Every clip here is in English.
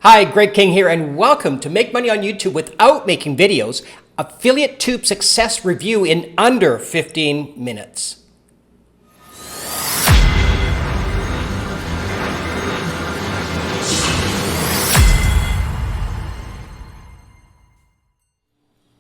Hi, Greg King here, and welcome to Make Money on YouTube Without Making Videos, Affiliate Tube Success Review in under 15 minutes.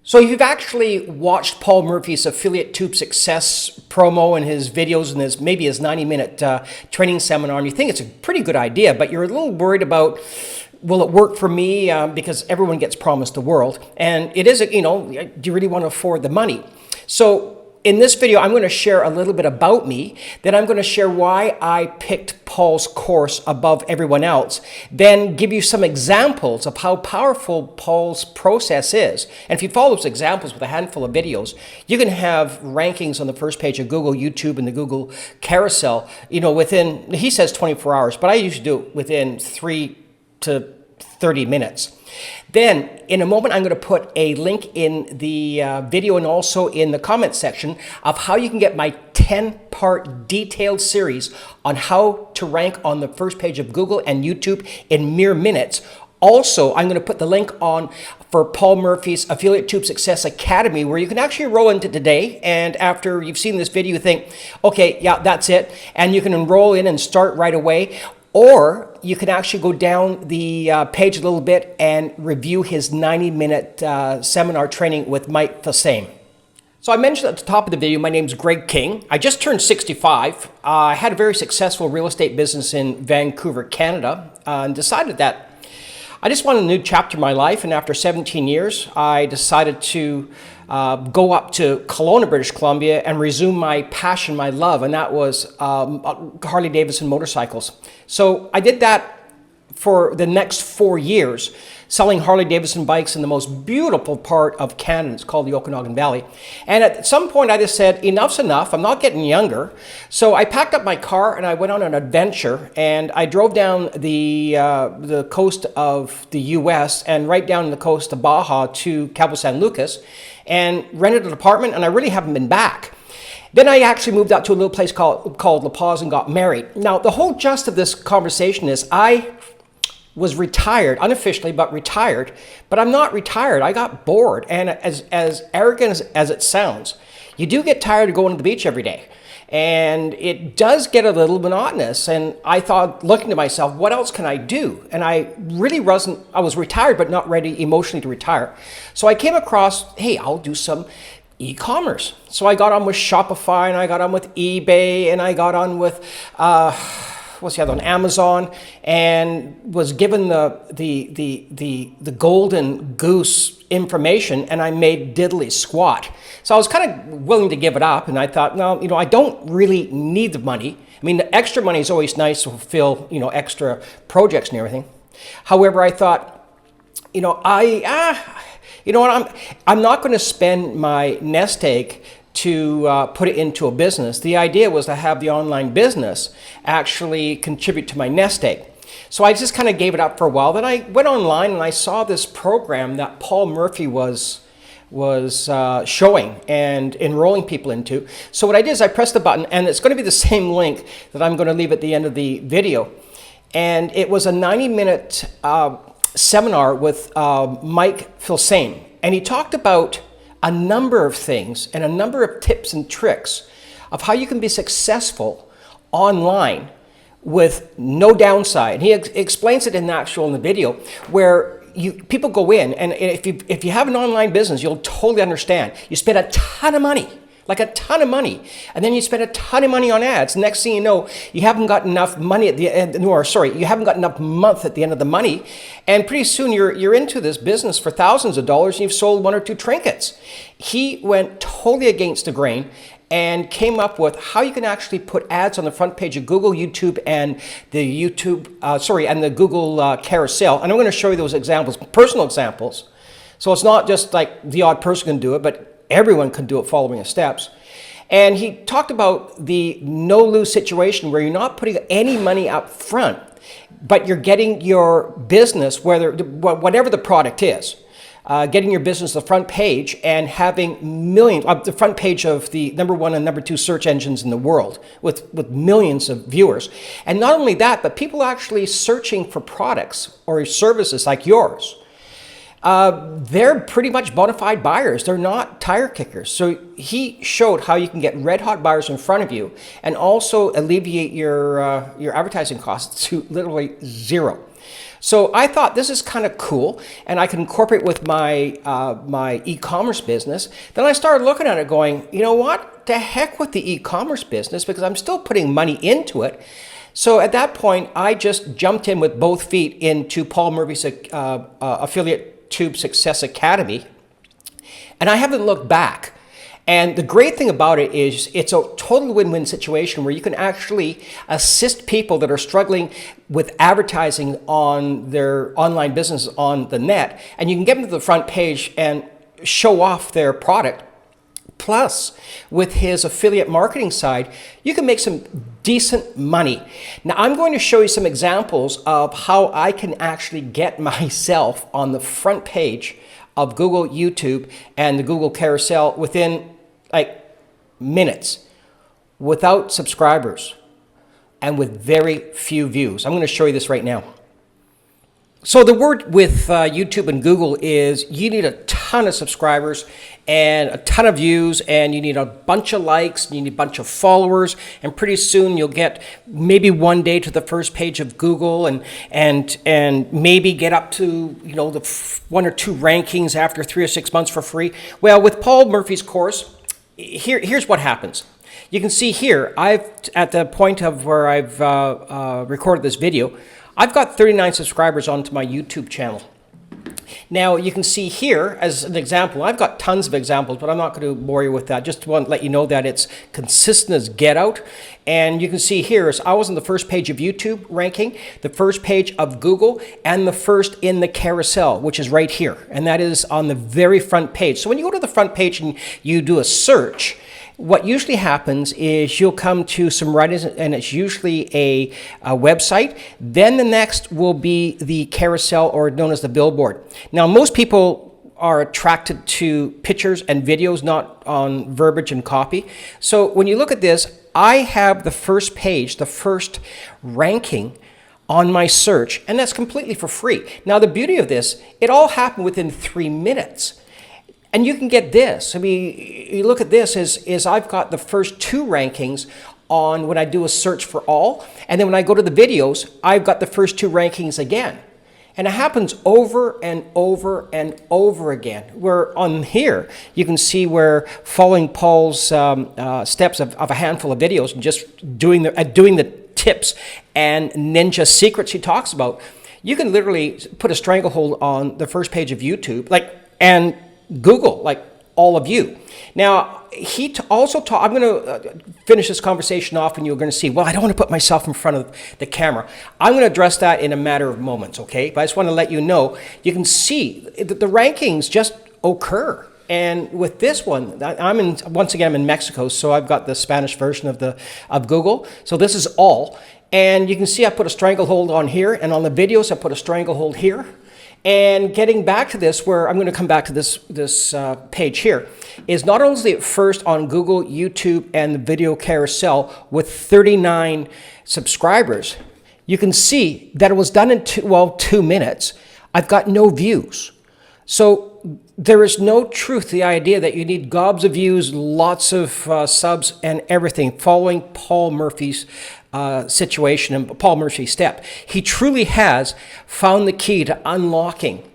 So if you've actually watched Paul Murphy's Affiliate Tube Success promo and his videos and maybe his 90-minute training seminar, and you think it's a pretty good idea, but you're a little worried about, will it work for me? Because everyone gets promised the world. And it is, do you really want to afford the money? So in this video, I'm going to share a little bit about me. Then I'm going to share why I picked Paul's course above everyone else. Then give you some examples of how powerful Paul's process is. And if you follow those examples with a handful of videos, you can have rankings on the first page of Google, YouTube, and the Google carousel, within, he says 24 hours, but I usually do it within 3 to 30 minutes. Then, in a moment, I'm going to put a link in the video and also in the comment section of how you can get my 10-part detailed series on how to rank on the first page of Google and YouTube in mere minutes. Also, I'm going to put the link on for Paul Murphy's Affiliate Tube Success Academy, where you can actually enroll into today. And after you've seen this video, you think, okay, yeah, that's it. And you can enroll in and start right away. Or you can actually go down the page a little bit and review his 90-minute seminar training with Mike Fasame. So I mentioned at the top of the video, my name's Greg King. I just turned 65. I had a very successful real estate business in Vancouver, Canada, and decided that I just wanted a new chapter in my life. And after 17 years, I decided to go up to Kelowna, British Columbia, and resume my passion, my love, and that was Harley-Davidson motorcycles. So I did that for the next 4 years, selling Harley-Davidson bikes in the most beautiful part of Canada. It's called the Okanagan Valley. And at some point, I just said, enough's enough. I'm not getting younger. So I packed up my car and I went on an adventure. And I drove down the coast of the U.S. and right down the coast of Baja to Cabo San Lucas and rented an apartment. And I really haven't been back. Then I actually moved out to a little place called La Paz and got married. Now, the whole gist of this conversation is I was retired, unofficially, but retired. But I'm not retired. I got bored. And as arrogant as it sounds, you do get tired of going to the beach every day. And it does get a little monotonous. And I thought, looking to myself, what else can I do? And I was retired, but not ready emotionally to retire. So I came across, hey, I'll do some e-commerce. So I got on with Shopify, and I got on with eBay, and I got on with what's the other one? Amazon, and was given the golden goose information, and I made diddly squat. So I was kind of willing to give it up, and I thought, no, I don't really need the money. I mean, the extra money is always nice to fulfill, extra projects and everything. However, I thought, I'm not going to spend my nest egg to put it into a business. The idea was to have the online business actually contribute to my nest egg. So I just kind of gave it up for a while. Then I went online and I saw this program that Paul Murphy was showing and enrolling people into. So what I did is I pressed the button, and it's going to be the same link that I'm going to leave at the end of the video. And it was a 90-minute seminar with Mike Fasame. And he talked about a number of things and a number of tips and tricks of how you can be successful online with no downside. And he explains it in the video where people go in, and if you have an online business, you'll totally understand. You spend a ton of money, like a ton of money, and then you spend a ton of money on ads. Next thing you know, you haven't got enough money at the end, you haven't got enough month at the end of the money, and pretty soon you're into this business for thousands of dollars, and you've sold 1 or 2 trinkets. He went totally against the grain and came up with how you can actually put ads on the front page of Google, YouTube, and the Google carousel. And I'm going to show you those examples, personal examples. So it's not just like the odd person can do it, but everyone can do it following the steps. And he talked about the no-lose situation where you're not putting any money up front, but you're getting your business, whatever the product is. getting your business the front page and having millions, the front page of the #1 and #2 search engines in the world with millions of viewers. And not only that, but people actually searching for products or services like yours. They're pretty much bona fide buyers. They're not tire kickers. So he showed how you can get red hot buyers in front of you and also alleviate your advertising costs to literally zero. So I thought this is kind of cool, and I can incorporate with my my e-commerce business. Then I started looking at it going, you know what? To heck with the e-commerce business, because I'm still putting money into it. So at that point, I just jumped in with both feet into Paul Murphy's affiliate Tube Success Academy, and I haven't looked back. And the great thing about it is it's a total win-win situation where you can actually assist people that are struggling with advertising on their online business on the net, and you can get them to the front page and show off their product. Plus, with his affiliate marketing side, you can make some decent money. Now, I'm going to show you some examples of how I can actually get myself on the front page of Google, YouTube, and the Google carousel within like minutes, without subscribers, and with very few views. I'm going to show you this right now. So the word with YouTube and Google is you need a ton of subscribers and a ton of views, and you need a bunch of likes, and you need a bunch of followers, and pretty soon you'll get maybe one day to the first page of Google and maybe get up to, you know, the 1 or 2 rankings after 3 or 6 months for free. Well, with Paul Murphy's course, here's what happens. You can see here, at the point of where I've recorded this video, I've got 39 subscribers onto my YouTube channel. Now, you can see here, as an example, I've got tons of examples, but I'm not going to bore you with that. Just want to let you know that it's consistent as get out. And you can see here, I was on the first page of YouTube ranking, the first page of Google, and the first in the carousel, which is right here. And that is on the very front page. So when you go to the front page and you do a search, what usually happens is you'll come to some writings, and it's usually a website. Then the next will be the carousel, or known as the billboard. Now, most people are attracted to pictures and videos, not on verbiage and copy. So when you look at this, I have the first page, the first ranking on my search, and that's completely for free. Now, the beauty of this, it all happened within 3 minutes. And you can get this. I mean, you look at this is I've got the first 2 rankings on when I do a search for all. And then when I go to the videos, I've got the first 2 rankings again. And it happens over and over and over again. Where on here, you can see where following Paul's steps of a handful of videos and just doing the tips and ninja secrets he talks about, you can literally put a stranglehold on the first page of YouTube, and Google, like all of you. Now, he also taught, I'm going to finish this conversation off, and you're going to see, well, I don't want to put myself in front of the camera. I'm going to address that in a matter of moments, okay? But I just want to let you know, you can see that the rankings just occur. And with this one, once again, I'm in Mexico, so I've got the Spanish version of Google. So this is all. And you can see I put a stranglehold on here, and on the videos, I put a stranglehold here. And getting back to this, where I'm going to come back to this page here, is not only is it first on Google, YouTube, and the video carousel with 39 subscribers, you can see that it was done in 2 minutes. I've got no views. So there is no truth to the idea that you need gobs of views, lots of subs, and everything following Paul Murphy's situation and Paul Murphy's step. He truly has found the key to unlocking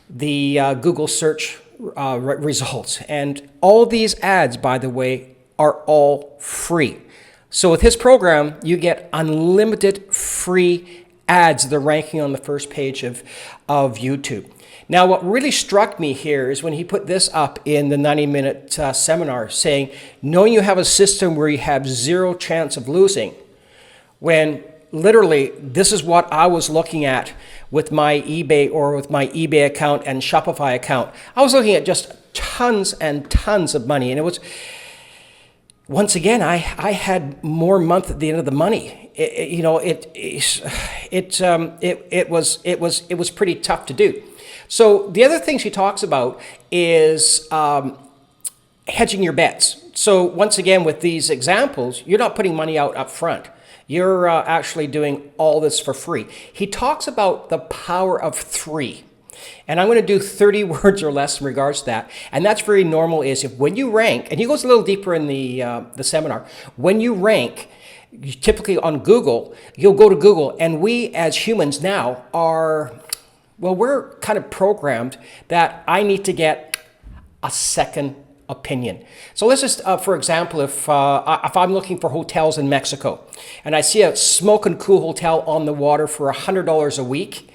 the Google search results. And all these ads, by the way, are all free. So with his program, you get unlimited free ads that are ranking on the first page of YouTube. Now, what really struck me here is when he put this up in the 90-minute seminar saying, knowing you have a system where you have 0 chance of losing, when literally this is what I was looking at with my eBay or with my eBay account and Shopify account. I was looking at just tons and tons of money, and once again, I had more month at the end of the money. It was pretty tough to do. So the other thing she talks about is hedging your bets. So once again, with these examples, you're not putting money out up front. You're actually doing all this for free. He talks about the power of three. And I'm going to do 30 words or less in regards to that. And that's very normal is if when you rank, and he goes a little deeper in the seminar, when you rank, typically on Google, you'll go to Google, and we as humans now are, well, we're kind of programmed that I need to get a second opinion. So let's just, for example, if I'm looking for hotels in Mexico and I see a smoking cool hotel on the water for $100 a week,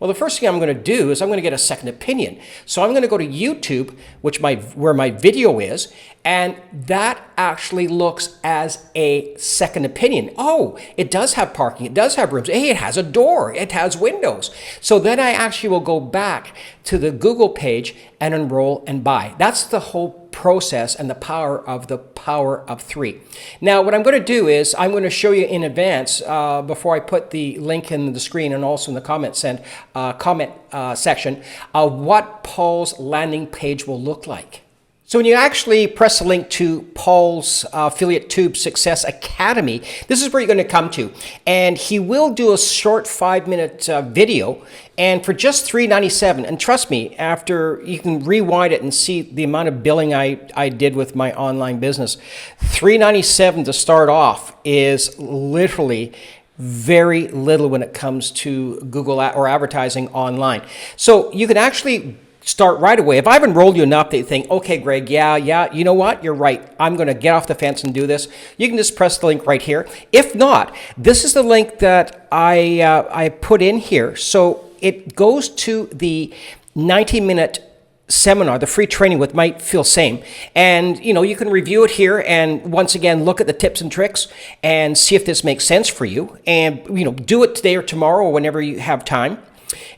well, the first thing I'm going to do is I'm going to get a second opinion. So I'm going to go to YouTube, where my video is, and that actually looks as a second opinion. Oh, it does have parking. It does have rooms. Hey, it has a door. It has windows. So then I actually will go back to the Google page and enroll and buy. That's the whole process and the power of three. Now, what I'm going to do is I'm going to show you in advance before I put the link in the screen and also in the comment section what Paul's landing page will look like. So when you actually press the link to Paul's Affiliate Tube Success Academy, this is where you're going to come to. And he will do a short 5-minute video, and for just $3.97, and trust me, after you can rewind it and see the amount of billing I did with my online business, $3.97 to start off is literally very little when it comes to Google or advertising online. So you can actually start right away. If I've enrolled you enough that you think, okay, Greg, yeah, you know what? You're right. I'm going to get off the fence and do this. You can just press the link right here. If not, this is the link that I put in here. So it goes to the 90-minute seminar, the free training with might feel same. And, you can review it here and once again, look at the tips and tricks and see if this makes sense for you. And, do it today or tomorrow or whenever you have time.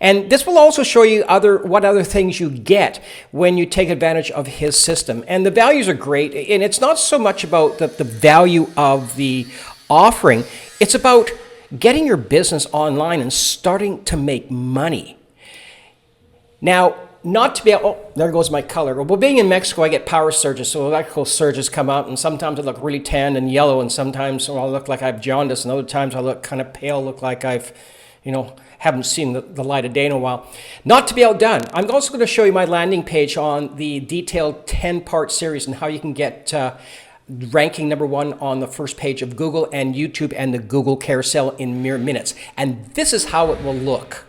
And this will also show you what other things you get when you take advantage of his system. And the values are great. And it's not so much about the value of the offering. It's about getting your business online and starting to make money. Now, not to be, there goes my color. Well, being in Mexico, I get power surges. So electrical surges come out, and sometimes I look really tanned and yellow, and sometimes I look like I have jaundice, and other times I look kind of pale, look like I've, haven't seen the light of day in a while. Not to be outdone, I'm also going to show you my landing page on the detailed 10-part series and how you can get ranking #1 on the first page of Google and YouTube and the Google carousel in mere minutes. And this is how it will look.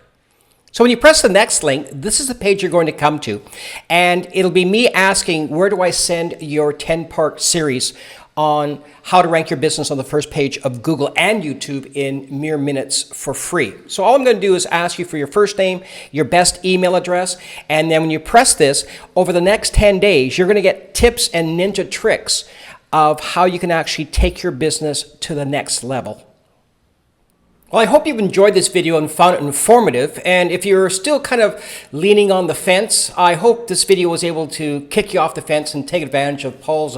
So when you press the next link, this is the page you're going to come to. And it'll be me asking, where do I send your 10-part series on how to rank your business on the first page of Google and YouTube in mere minutes for free. So all I'm going to do is ask you for your first name, your best email address, and then when you press this, over the next 10 days, you're going to get tips and ninja tricks of how you can actually take your business to the next level. Well, I hope you've enjoyed this video and found it informative. And if you're still kind of leaning on the fence, I hope this video was able to kick you off the fence and take advantage of Paul's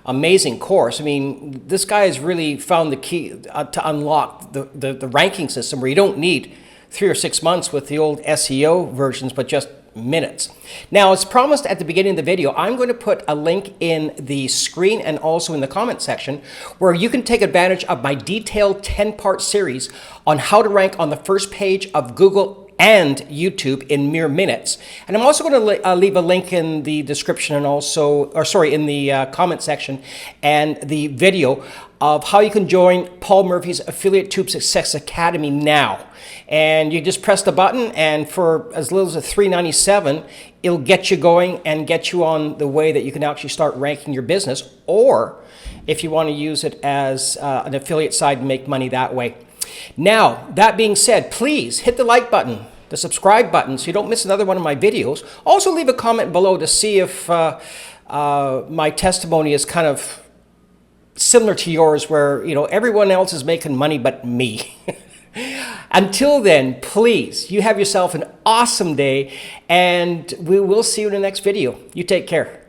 amazing course. I mean, this guy has really found the key to unlock the ranking system where you don't need 3 or 6 months with the old SEO versions, but just minutes. Now, as promised at the beginning of the video, I'm going to put a link in the screen and also in the comment section where you can take advantage of my detailed 10-part series on how to rank on the first page of Google and YouTube in mere minutes. And I'm also going to leave a link in the description and also, in the comment section and the video of how you can join Paul Murphy's Affiliate Tube Success Academy now. And you just press the button, and for as little as $3.97, it'll get you going and get you on the way that you can actually start ranking your business, or if you want to use it as an affiliate side and make money that way. Now, that being said, please hit the like button, the subscribe button, so you don't miss another one of my videos. Also, leave a comment below to see if my testimony is kind of similar to yours, where everyone else is making money but me. Until then, please, you have yourself an awesome day, and we will see you in the next video. You take care.